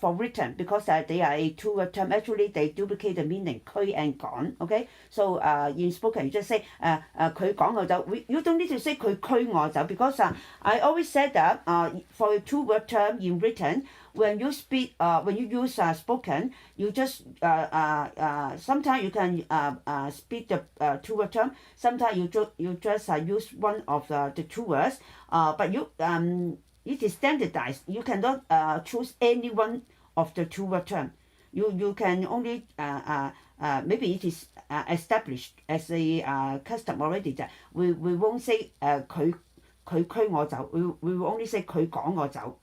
for written because they are a two-word term. Actually, they duplicate the meaning 驅 and 趕. Okay, so in spoken you just say 佢趕我走. You don't need to say 佢驅我走 because I always said that for a two-word term in written, when you speak when you use spoken, you just sometimes you can speak the two-word term. Sometimes you just use one of the two words, but it is standardized. You cannot choose any one of the two-word term. You can only maybe it is established as a custom already that we won't say 佢驅我走. We will only say 佢趕我走.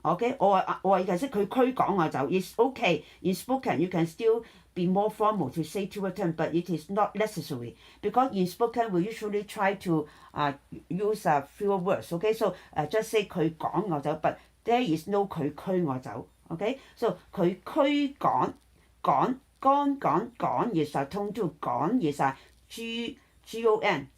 Okay, or you can say 佢驅趕我走. It's okay. In spoken, you can still be more formal to say two-word term, but it is not necessary because in spoken we usually try to use fewer words. Okay, so just say 佢趕我走, but there is no 佢驅我走. Okay, so 佢驅趕is tone two. 趕is G-O-N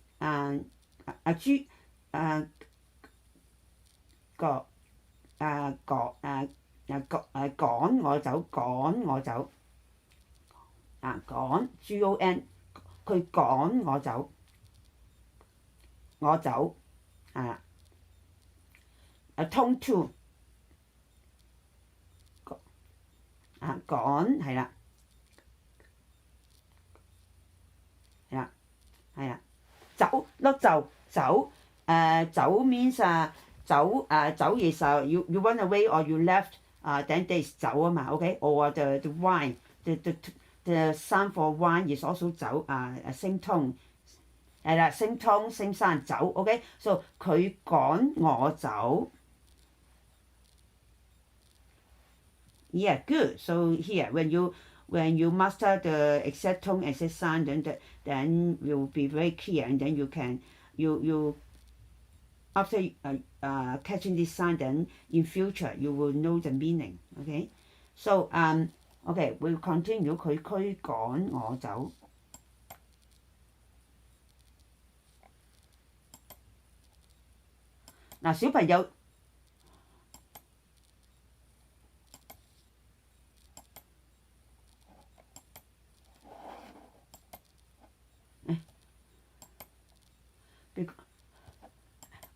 趕我走趕 G-O-N 佢趕我走tone two 趕係啦走 not 走走means 走 is you run away or you left then there is 走啊嘛 okay or the wine the sound for wine is also 走same tone 係啦 same tone same sound 走 okay so 佢趕我走 yeah good so here when you master the exact tone and exact sound then will be very clear and then you can you after catching this sound then in future you will know the meaning. Okay, so okay we'll continue 佢驅趕我走嗱小朋友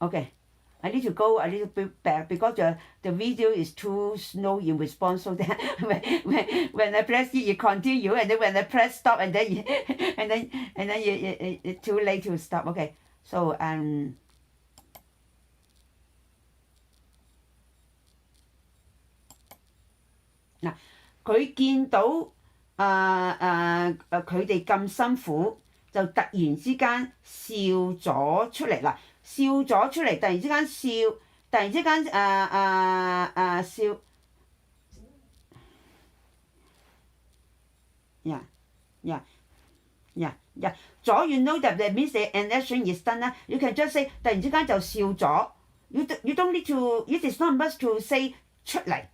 Okay, I need to go a little bit back because the video is too slow in response. So that when I press it, you continue, and then when I press stop, and then it's too late to stop. Okay, so嗱，佢見到佢哋咁辛苦，就突然之間笑咗出嚟啦。笑咗出嚟，突然之間笑，突然之間笑，左 you know that means an action is done 啦。You can just say 突然之間就笑咗。You don't need to. It is not must to say 出嚟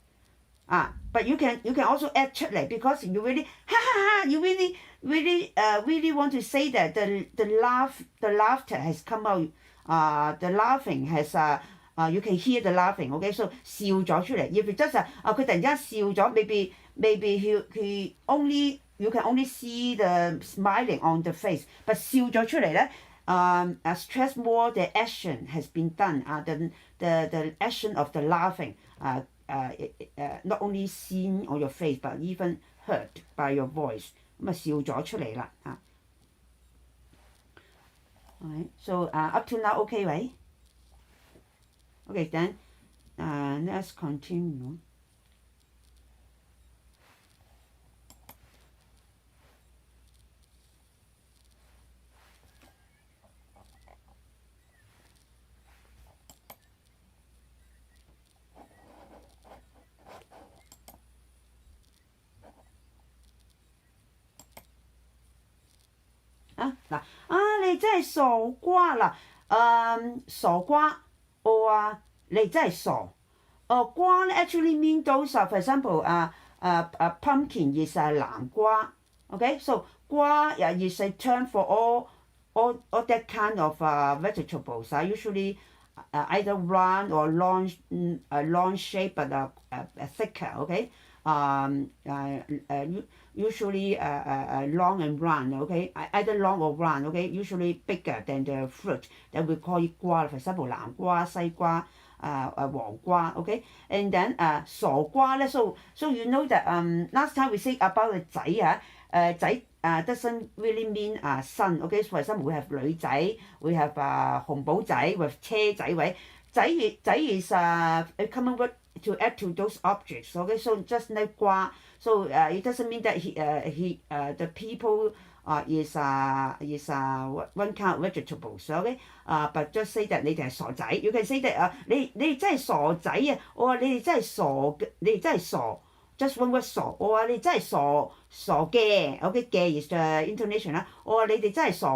but you can also add 出嚟 because you really you really want to say that the laughter has come out. The laughing has you can hear the laughing. Okay, so 笑咗出嚟。If it just 佢突然間笑咗 maybe he only you can only see the smiling on the face, but 笑咗出嚟咧stress more the action has been done. The action of the laughing not only seen on your face but even heard by your voice. 咁笑咗出嚟啦Alright, so up to now, okay, right? Okay, then let's continue.嗱你真係傻瓜啦！傻瓜or 你真係傻。瓜咧 actually mean those for example pumpkin is 南瓜。Okay, so 瓜 is a term for all that kind of vegetables. Usually either round or long shape but thicker, okay? Usually long and round, okay? Either long or round, okay? Usually bigger than the fruit. That we call it 瓜 for example, 南瓜、西瓜、黃瓜, okay? And then 傻瓜咧 so you know that last time we say about the 仔仔doesn't really mean son, okay? So for example, we have 女仔, we have 紅寶仔, we have 車仔位. 仔 is a common word to add to those objects, okay? So just like 瓜, so it doesn't mean that the people is one kind of vegetables, okay? But just say that 你哋係傻仔. You can say that 你哋真係傻仔啊，我話你哋真係傻嘅，你哋真係傻。Just one word 傻，我話你真係傻嘅 ，OK 嘅 is the intonation 啦。我話你哋真係傻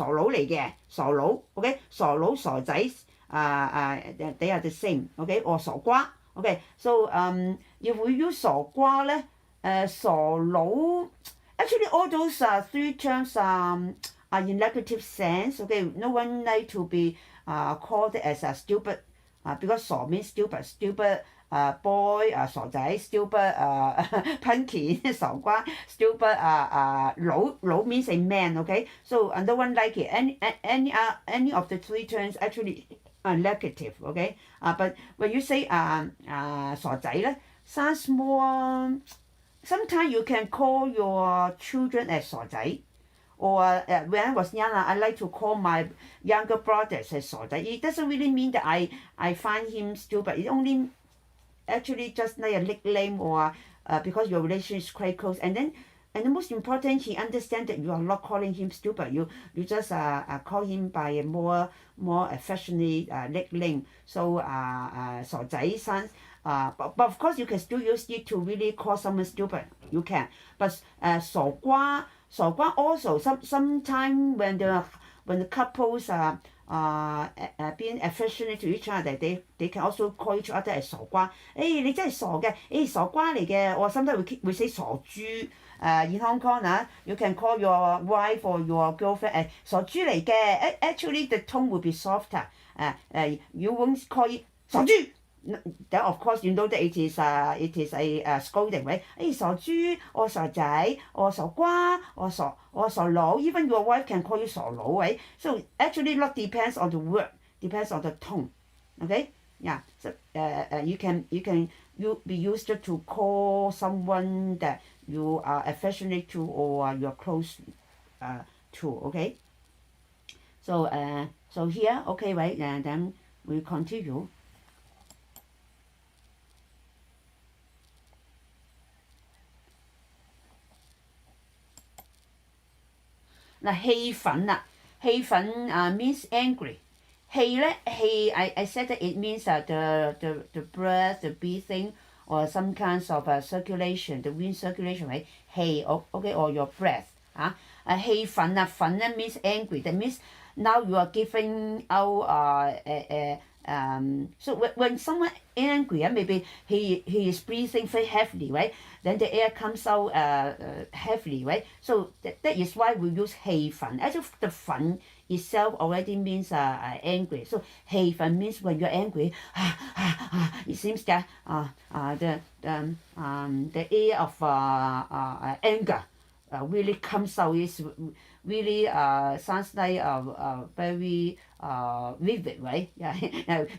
佬嚟嘅，傻佬 ，OK 傻佬傻仔they are the same，OK 我傻瓜 ，OK so if we use 傻瓜咧，傻佬 actually all those three terms are in negative sense，OK no one like to be called as a stupid because 傻 means stupid。boy 傻仔 stupid punky 傻瓜 stupid 老 means a man, okay? So no one like it. Any of the three terms actually are negative, okay? But when you say 傻仔咧 sounds more. Sometimes you can call your children as 傻仔. Or when I was young, I like to call my younger brothers as 傻仔. It doesn't really mean that I find him stupid. It only actually just like a nickname or because your relationship is quite close, and the most important, he understands that you are not calling him stupid. You just call him by a more affectionate nickname. So 傻仔 sounds but of course you can still use it to really call someone stupid. You can, but 傻瓜 also sometimes when the couples are being affectionate to each other, they can also call each other as 傻瓜。你真係傻嘅，傻瓜嚟嘅。Or sometimes we say 傻豬。In Hong Kong, you can call your wife or your girlfriend 傻豬嚟嘅。Actually, the tone will be softer. You won't call it 傻豬。Then of course you know that it is a scolding, right? 傻豬，我傻仔，我傻瓜，我傻佬。Even your wife can call you 傻佬, right? So actually not depends on the word, depends on the tone. Okay? Yeah. So you be used to call someone that you are affectionate to or you're close to. Okay? So here, okay, right? And then we continue. 嗱氣憤啦，氣憤means angry。氣咧I said that it means the breath, the breathing, or some kinds of circulation, the wind circulation, right? 氣 okay, or your breath 氣憤憤咧 means angry. That means now you are giving out so when someone angry, maybe he is breathing very heavily, right? Then the air comes out heavily, right? So that is why we use 氣憤. Actually, the 憤 itself already means angry. So 氣憤 means when you're angry, it seems that the air of anger really comes out. Is really sounds like very vivid, right? Yeah.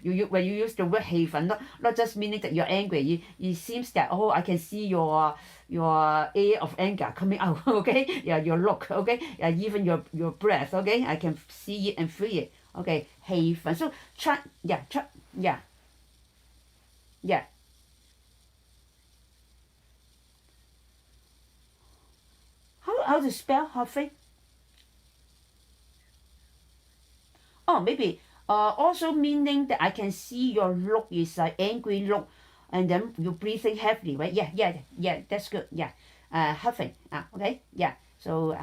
When you use the word 氣憤, not just meaning that you're angry. It seems that I can see your air of anger coming out. Okay, yeah, your look. Okay, even your breath. Okay, I can see it and feel it. Okay, 氣憤. So yeah. How to spell 學飛? Oh, maybe also meaning that I can see your look is angry look, and then you're breathing heavily, right? Yeah, that's good. Yeah, huffing. Okay, yeah. So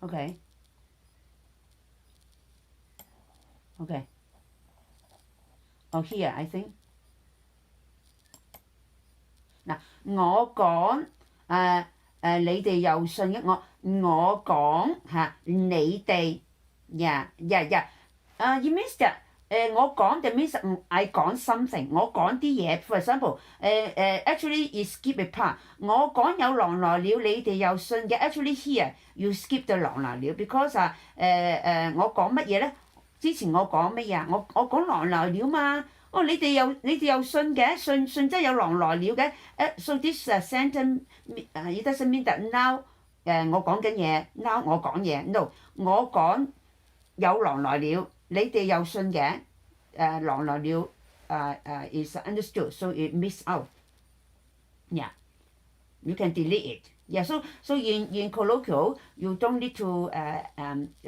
okay. Oh, here I think. 嗱，我講你哋又信嘅，我講嚇，你哋it means that 我講that means I 講 something， 我講啲嘢 ，for example actually you skip a part， 我講有狼來了，你哋又信嘅 actually here you skip the 狼來了 because 我講乜嘢咧？之前我講乜嘢啊？我講狼來了嘛。你哋又信嘅，信真係有狼來了嘅。So this sentence it doesn't mean that now 我講緊嘢 ，now 我講嘢 ，no 我講有狼來了，你哋又信嘅。狼來了is understood, so it miss out. Yeah, you can delete it. Yeah, so in colloquial you don't need to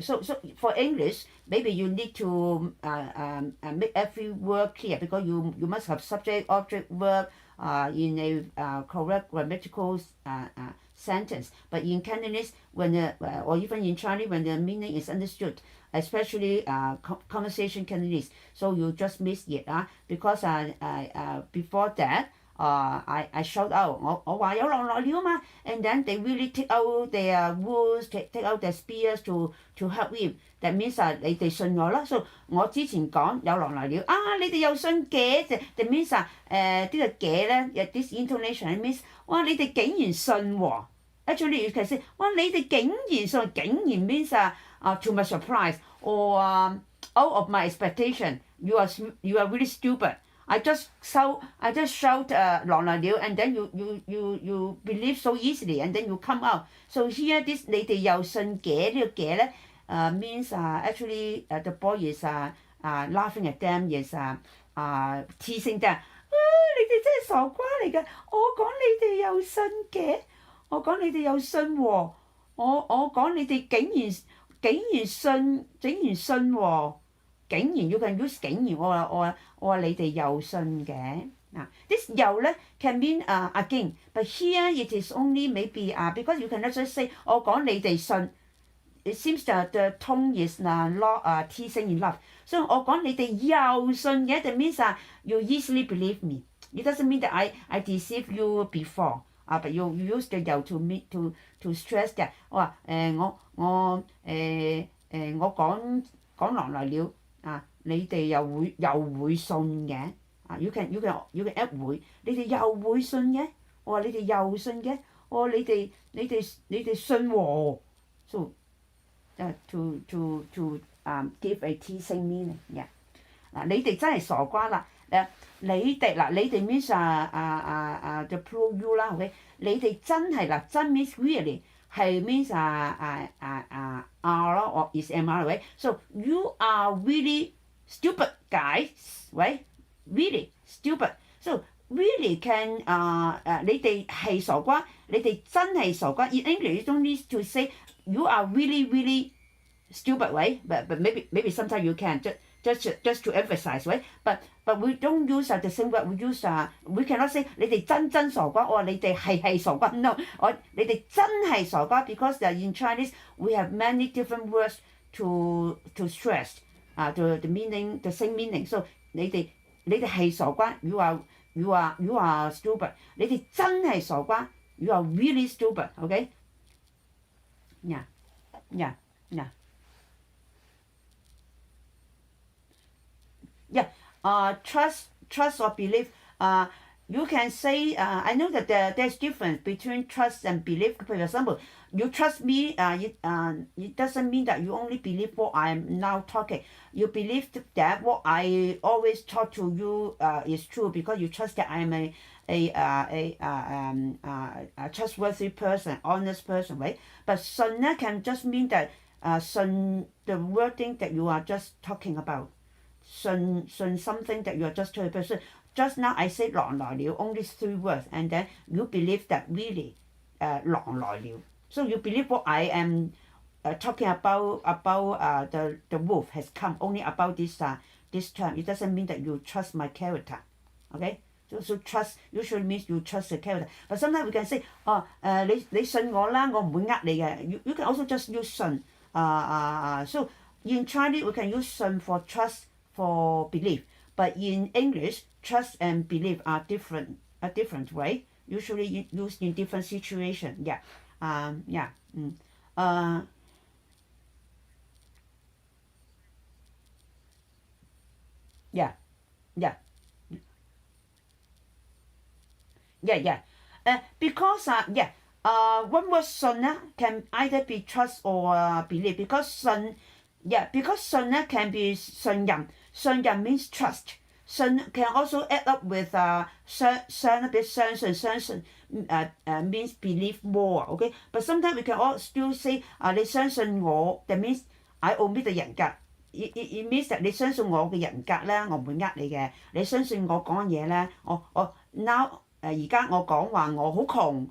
so for English maybe you need to make every word clear because you must have subject object verb in a correct grammatical sentence. But in Cantonese or even in Chinese when the meaning is understood, especially conversation Cantonese, so you just miss it because before that I shout out 我話有狼來了嘛 and then they really take out their wounds, take out their spears to help him. That means 你哋信我啦。So 我之前講有狼來了你哋又信嘅，that means 呢個嘅咧 this intonation means 哇你哋竟然信喎。Actually you can say 哇你哋竟然信，竟然 means to my surprise or out of my expectation. You are really stupid. I just shout 狼來了 and then you believe so easily and then you come out. So here this 你哋又信嘅呢個嘅咧means actually the boy is laughing at them, is teasing them. 你哋真係傻瓜嚟㗎！我講你哋又信嘅，我講你哋又信喎，我講你哋竟然信喎。竟然 you can use 竟然我話你哋又信嘅this 又咧 can mean again, but here it is only maybe because you cannot just say 我講你哋信。It seems that the tone is not teasing enough. So 我講你哋又信嘅 that means you easily believe me. It doesn't mean that I deceive you before. But you use the 又 to stress that 我話我講狼來了。你哋又會信嘅you can add 會，你哋又會信嘅，我話你哋又信嘅，我話你哋信喎。So to give a teasing meaning. Yeah. 你哋真係傻瓜啦！你哋means the plural you 啦 ，OK？ 你哋真係真 means really 係 means are 咯，or is am right？ So you are really stupid guys, right? Really stupid. So really can 你哋係傻瓜，你哋真係傻瓜。In English you don't need to say you are really stupid, right? But maybe sometimes you can just to emphasize, right? But we don't use the same word. We use we cannot say 你哋真傻瓜，我話你哋係傻瓜。No， 你哋真係傻瓜 because in Chinese we have many different words to stress the meaning, the same meaning. So 你哋係傻瓜 you are stupid. 你哋真係傻瓜 you are really stupid. Okay? Yeah. Trust or belief. You can say I know that there's difference between trust and belief. For example, you trust me. It doesn't mean that you only believe what I'm now talking. You believe that what I always talk to you is true because you trust that I'm a trustworthy person, honest person, right? But 信 can just mean that 信 the wording that you are just talking about. 信 something that you are just talking about. So just now I said 狼來了 only 3 words and then you believe that really 狼來了. So you believe what I am talking about the wolf has come only about this term. It doesn't mean that you trust my character. Okay? So trust usually means you trust the character. But sometimes we can say 你信我啦，我唔會呃你嘅。You can also just use 信。So in Chinese we can use 信 for trust, for belief. But in English, trust and belief are different, right? usually used in different situation. Yeah. Yeah. Yeah. Yeah. Yeah. Because one word 信咧 can either be trust or believe. Because 信 because 信咧 can be 信任means trust. 信 can also add up with 相信 means believe more. Okay, but sometimes we can all still say 你相信我 that means I omit 嘅人格。It means that 你相信我嘅人格咧，我唔會你嘅。你相信我講嘢咧，我 now 而家我講話我好窮，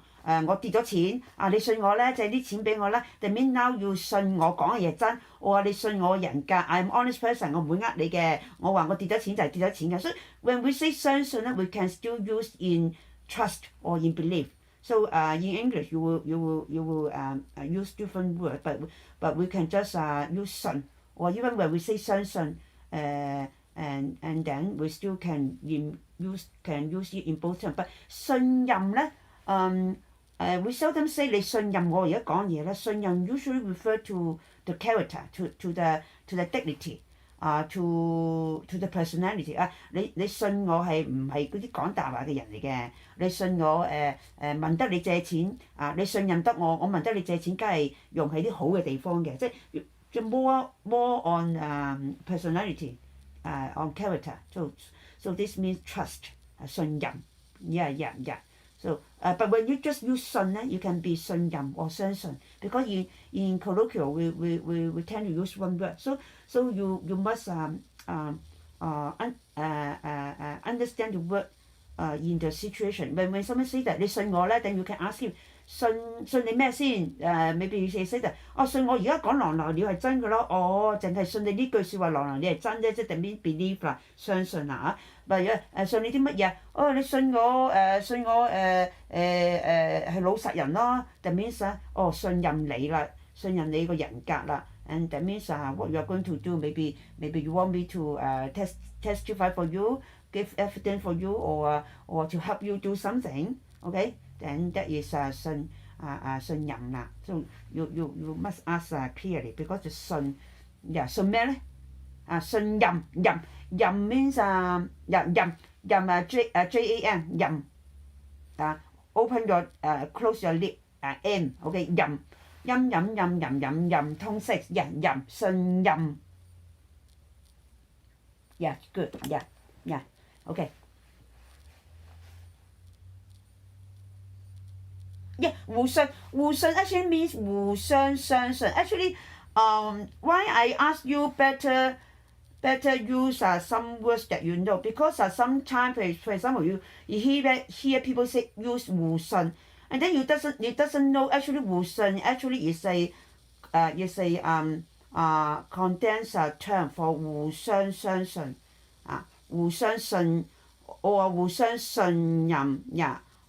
我跌咗錢，你信我咧，借啲錢俾我咧。That means now 要信我講嘅嘢真。我話你信我人格 ，I'm honest person， 我唔會你嘅。我話我跌咗錢就係跌咗錢嘅。所以 when we say 相信咧 ，we can still use in trust or in belief. So in English you will use different words, but we can just use 信。Or even when we say 相信，and then we still can use it in both terms. But 信任咧，we seldom say 你信任我而家講嘢咧。信任 usually refer to the character, to the dignity, to the personality. 你信我係唔係嗰啲講大話嘅人嚟嘅？你信我問得你借錢你信任得我問得你借錢，梗係用喺啲好嘅地方嘅，即係。More on personality, on character. So this means trust, 信任。Yeah. So but when you just use 信咧 you can be 信任 or 相信 because in colloquial we tend to use one word. So you must understand the word in the situation. When someone say that 你信我咧 then you can ask him。信你咩先？maybe you say that 信我而家講狼來了係真嘅咯。淨係信你呢句説話狼來了係真啫，即係 mean believe 啦，相信啦嚇。信你啲乜嘢？你信我係老實人咯。That means 信任你啦，信任你個人格啦。And that means what you are going to do. Maybe you want me to testify for you, give evidence for you, or to help you do something. Okay. Then that is 信任啦。So you must ask clearly because the 信信咩咧？信任means JAM 任open your close your lip M OK 任通識任信任。Yeah, good. Yeah. Okay. Yeah, 互信 actually means 互相相信。Actually, why I ask you better use some words that you know because sometimes, for example, you hear people say use 互信, and then you doesn't know actually 互信 actually is a condensed term for 互相相信互相信 or 互相信任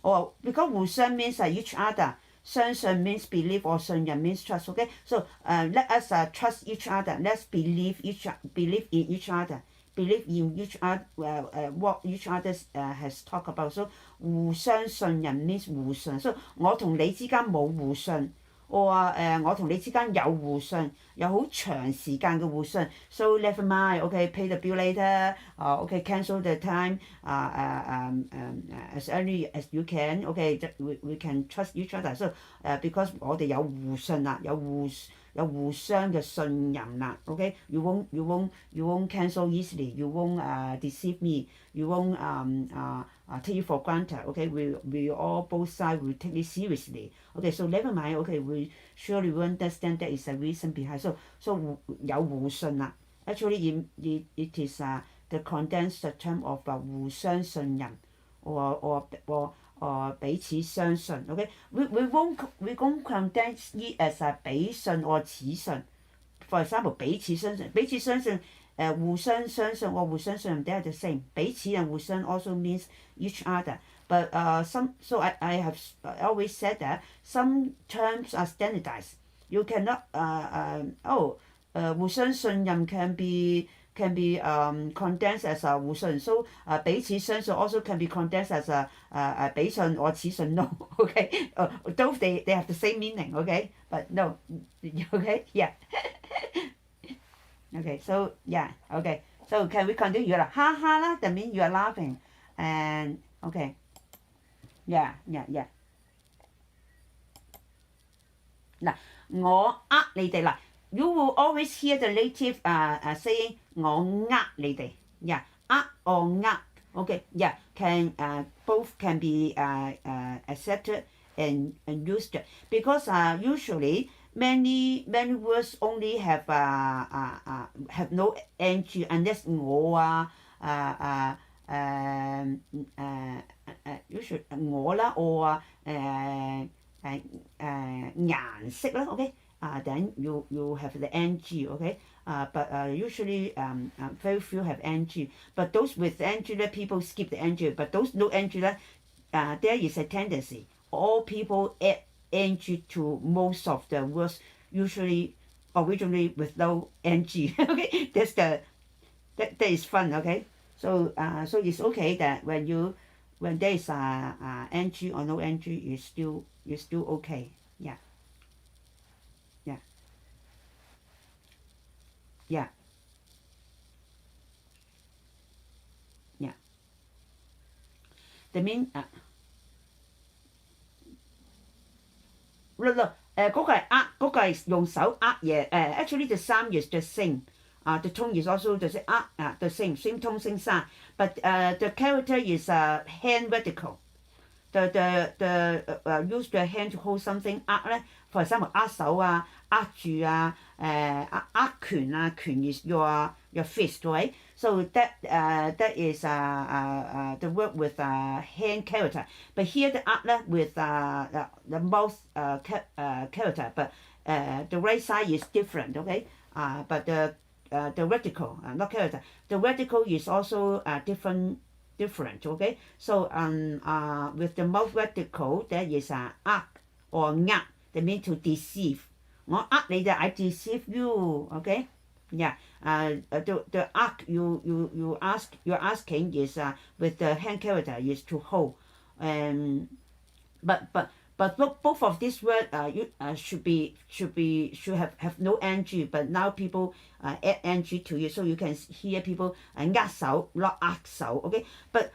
or because 互相 means each other, 相信 means believe or 信任 means trust. Okay, so let us trust each other. Let's believe in each other. Believe in each other what each other has talked about. So 互相信任 means 互信。So 我同你之間冇互信。我同你之間有互信，有好長時間嘅互信。So never mind, okay, pay the bill later, okay, cancel the time, as early as you can, okay, we can trust each other. So because 我哋有互信啦，有互相嘅信任啦 ，okay, you won't cancel easily, you won't deceive me, you won't take it for granted, okay, we all both sides will take it seriously, okay, so never mind, okay, we surely will understand that is a reason behind. So 有互信啦 ，actually it is the condensed term of 互相信任 or 彼此相信 ，OK， we won't condense it as 彼信 or 此信。For example， 彼此相信，互相相信或互相信任 they are the same。彼此人互相 also means each other。But so I have always said that some terms are standardized. You cannot 互相信任 can be can be condensed as 互信 so 彼此相信 also can be condensed as 彼信or 此信 no okay though they have the same meaning okay but no okay yeah okay so yeah okay so can we continue 啦哈哈啦 that means you are laughing and okay yeah 嗱我你哋啦 you will always hear the native saying 我你哋 yeah or okay yeah can both can be accepted and used because usually many words only have no ng unless 我usually 我啦 or 顏色啦 okay then you have the ng okay but usually very few have ng but those with ng people skip the ng but those no ng there is a tendency all people add ng to most of the words usually originally with no ng okay that is fun okay so it's okay that when there is ng or no ng you're still okay yeah that mean 嗰個係嗰個係用手嘢actually the sound is the same the tone is also the same the same tone same sound but the character is hand vertical the use the hand to hold something 咧 for example 握手住拳 is your fist right so that is the word with hand character but here the with the mouth character but the right side is different okay but the vertical not character the vertical is also different okay so with the mouth vertical there is or that means to deceive 我你哋 I deceive you okay yeah the you're asking is with the hand character is to hold but both of these words should have no ng but now people add ng to it so you can hear people 握手 not 握手 okay but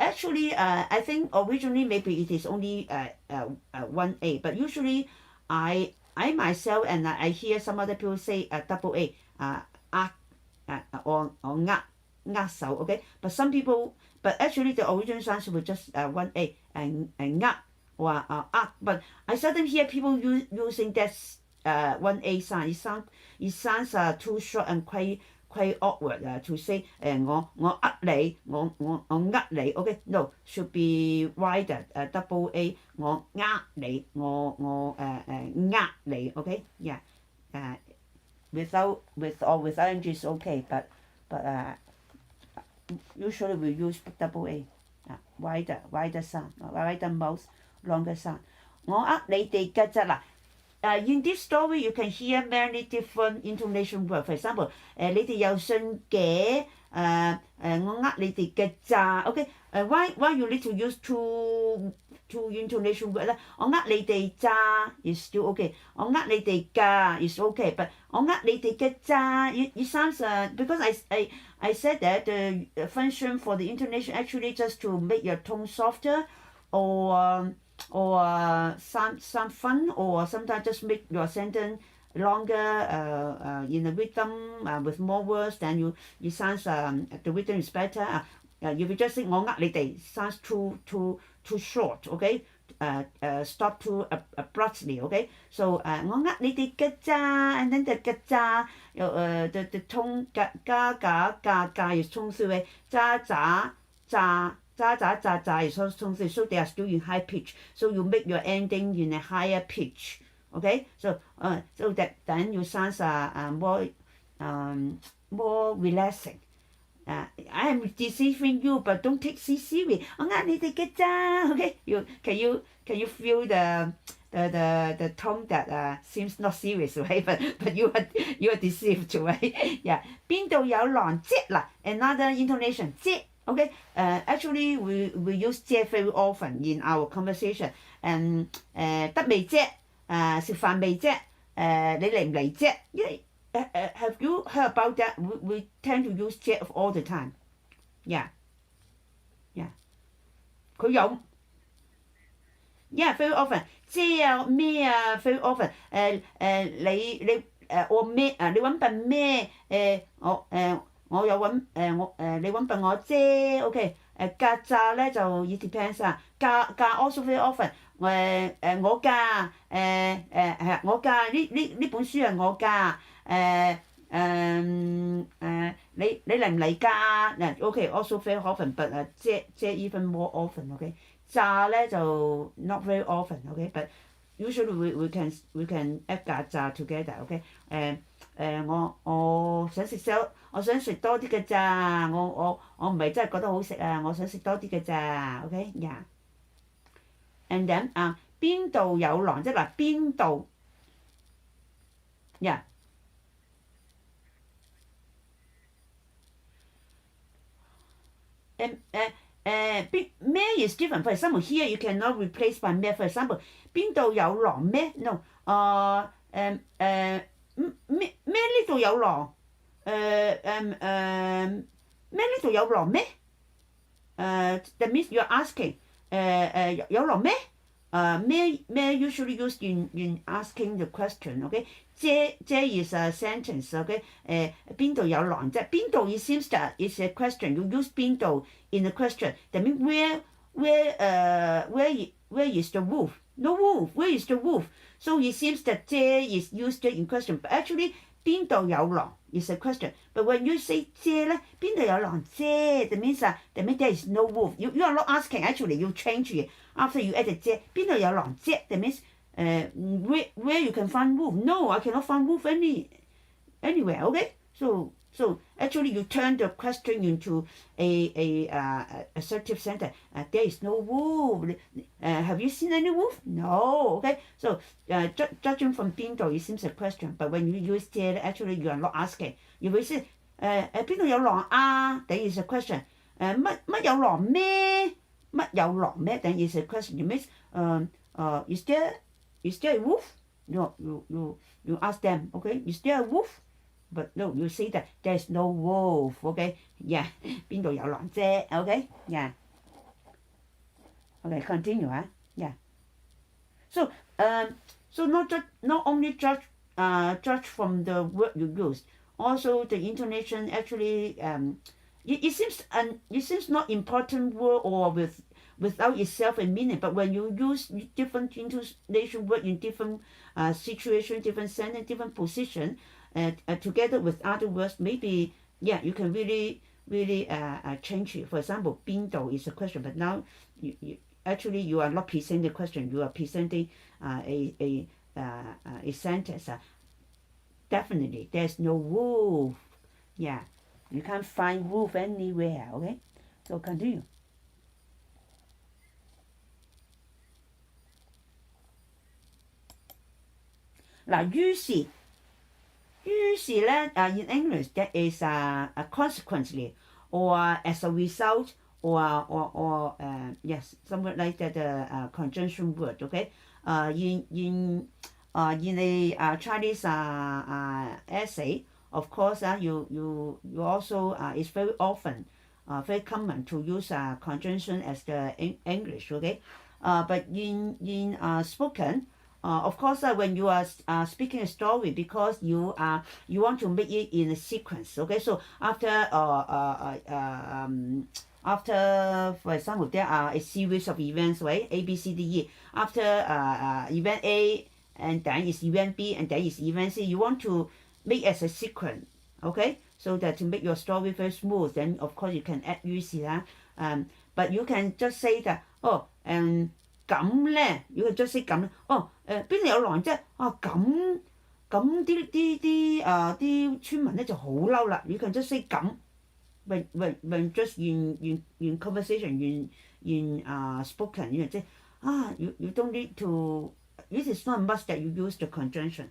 actually I think originally maybe it is only 1A but usually I myself and I hear some other people say double A or 握手 okay but some people but actually the original sounds were just 1A and 握 but I seldom hear people using that 1A sound it sounds too short and quite awkward to say 我你 okay no should be wider double A 我你 你 okay yeah with or without ng is okay but usually we use double A wider sound wider mouth longer sound 我你哋嘅啫啦in this story you can hear many different intonation words for example 你哋有信嘅我你哋嘅咋 okay why you need to use two intonation words 咧我你哋咋 is still okay 我你哋㗎 is okay but 我你哋嘅咋 it sounds because I said that the function for the intonation actually just to make your tone softer or sound fun or sometimes just make your sentence longer in a rhythm with more words then you sounds the rhythm is better if you just say 我你哋 sounds too short okay stop too abruptly okay so 我你哋嘅咋 and then the 嘅咋the tone 加 is tone through 咋is tone through so they are still in high pitch so you make your ending in a higher pitch okay so that then you sounds more relaxing I am deceiving you, but don't take it serious. 我呃你哋嘅咋 ？Okay, can you feel the tone that seems not serious, right? But you are deceived, right? Yeah. 邊度有狼啫嗱 ？Another intonation 啫。Okay. Actually we use 啫 very often in our conversation. 得未啫？食飯未啫？你嚟唔嚟啫？因為have you heard about that? We tend to use 啫 all the time. Yeah. 佢有 very often 啫啊咩啊 very often 你我咩你揾笨咩我有揾你揾笨我啫 OK 曱甴咧就 it depends 啊曱 also very often 我㗎係我㗎呢本書係我㗎你嚟唔嚟㗎嗱 OK also very often but 啫 even more often OK 炸咧就 not very often OK but usually we can add 曱甴 together OK 我想食多啲嘅咋我唔係真係覺得好食啊我想食多啲嘅咋 OK yeah and then 邊度有狼即係嗱邊度 yeah咩 is different. For example, here you cannot replace by 咩 For example, 邊度有狼咩 No. 咩呢度有狼咩呢度有狼咩that means you're asking 有狼咩咩 usually used in asking the question okay 啫 is a sentence okay 邊度有狼啫邊度 it seems that it's a question you use 邊度 in a question that means where is the wolf no wolf where is the wolf so it seems that 啫 is used in question but actually 邊度有狼 is a question but when you say 啫咧邊度有狼啫 that means there is no wolf you are not asking actually you change it after you add the 啫邊度有狼啫 that means where you can find wolf no I cannot find wolf anywhere okay so actually you turn the question into a assertive sentence there is no wolf have you seen any wolf no okay so judging from 邊度 it seems a question but when you use 啫 actually you are not asking you will say 邊度有狼啊 that is a question 乜有狼咩乜有狼咩 then is a question it means is there a wolf no you ask them okay is there a wolf but no you say that there's no wolf okay yeah 邊度有狼啫 okay yeah okay continue yeah so not only judge from the word you use also the intonation actually it seems not important word or without itself a meaning but when you use different intonation word in different situation different sentence different position together with other words maybe yeah you can really change it for example 邊度 is a question but now actually you are not presenting the question you are presenting a sentence definitely there's no wolf yeah you can't find wolf anywhere okay so continue嗱於是咧in English that is consequently or as a result or yes somewhat like that conjunction word okay in a Chinese essay of course you also it's very often very common to use conjunction as the English okay but in spoken of course when you are speaking a story because you want to make it in a sequence okay so after for example there are a series of events right A B C D E after event A and then is event B and then is event C you want to make as a sequence okay so that to make your story very smooth then of course you can add 於是 but you can just say that咁咧，如果 just say 咁咧，邊度有狼啫？咁啲村民咧就好嬲啦。You can just say 咁 when just in conversation in spoken， 即係you don't need to，it is not a must that you use the conjunction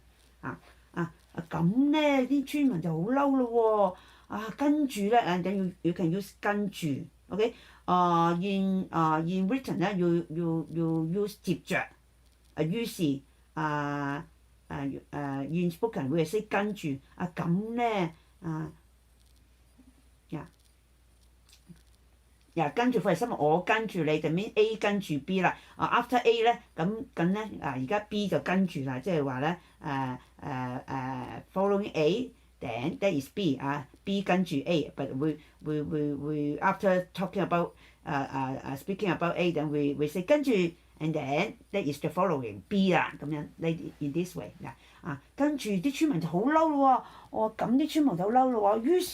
咁咧啲村民就好嬲咯喎，跟住咧then you can use 跟住 ，OK， in written 咧要 use 接着，於是in spoken 會係 say 跟住咁咧跟住for example我跟住你就 mean A 跟住 B 啦，after A 咧咁咧而家 B 就跟住啦，即係話咧following A then that is B B 跟住 A，but we after talking about speaking about A then we say 跟住 and then that is the following B 啦，咁樣in this way 跟住啲村民就好嬲咯喎，咁啲村民就好嬲咯喎，於是